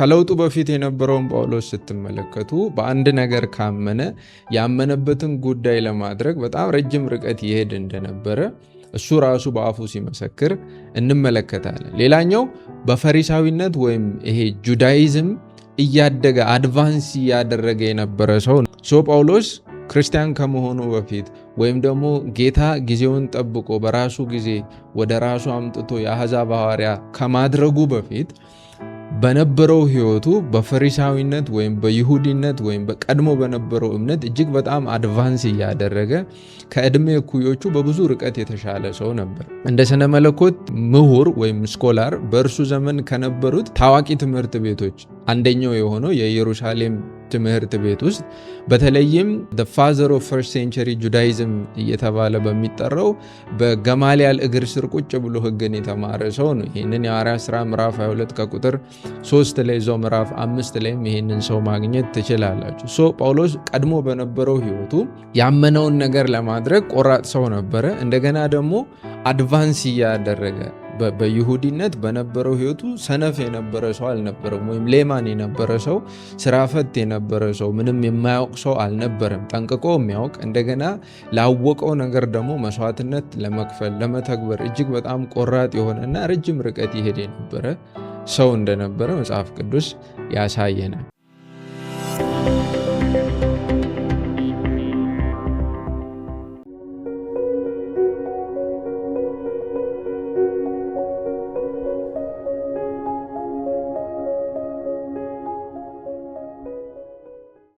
ከለውጡ በፊት የነበረውን ጳውሎስ ስትመለከቱ በአንድ ነገር ካመነ ያመነበትን ጉዳይ ለማድረግ በጣም ረጅም ርቀት ይሄድ እንደነበረ እሱ ራሱ በአፉ ሲመሰክር እንመለከታለን። ሌላኛው በፈሪሳዊነት ወይም ይሄ ጁዳይዝም እያደገ አድቫንስ እያደረገ የነበረ ሰው ነው። ጳውሎስ ክርስቲያን ከመሆኑ በፊት ወይም ደግሞ ጌታ ጊዜውን ጠብቆ በራሱ ጊዜ ወደ ራሱ አምጥቶ የአሕዛብ ሐዋርያ ከማድረጉ በፊት በነበረው ሕይወቱ በፈሪሳዊነት ወይም በይሁዲነት ወይም በቀድሞ በነበረው እምነት እጅግ በጣም አድቫንስ እያደረገ ከዕድሜ እኩዮቹ በብዙ ርቀት የተሻለ ሰው ነበር። እንደ ስነ መለኮት ምሁር ወይም ስኮላር በእርሱ ዘመን ከነበሩት ታዋቂ ትምህርት ቤቶች አንደኛው የሆነው የኢየሩሳሌም ትምህርት ቤት ውስጥ በተለይም the father of first century Judaism እየተባለ በሚጠራው በገማሊያል እግር ስር ቁጭ ብሎ ሕግን የተማረ ሰው ነው። ይህንን የሐዋርያት ሥራ ምዕራፍ 22 ከቁጥር 3 ላይ እዛው ምዕራፍ 5 ላይም ይህንን ሰው ማግኘት ትችላላችሁ። ጳውሎስ ቀድሞ በነበረው ሕይወቱ ያመነውን ነገር ለማድረግ ቆራጥ ሰው ነበረ። እንደገና ደግሞ አድቫንስ እያደረገ በይሁዲነት በነበረው ሕይወቱ ሰነፍ የነበረ ሰው አልነበረም፣ ወይም ሌማን የነበረ ሰው፣ ስራ ፈት የነበረ ሰው፣ ምንም የማያውቅ ሰው አልነበረም። ጠንቅቆ የሚያውቅ እንደገና ላወቀው ነገር ደግሞ መስዋዕትነት ለመክፈል ለመተግበር እጅግ በጣም ቆራጥ የሆነና ረጅም ርቀት ይሄድ የነበረ ሰው እንደነበረ መጽሐፍ ቅዱስ ያሳየናል።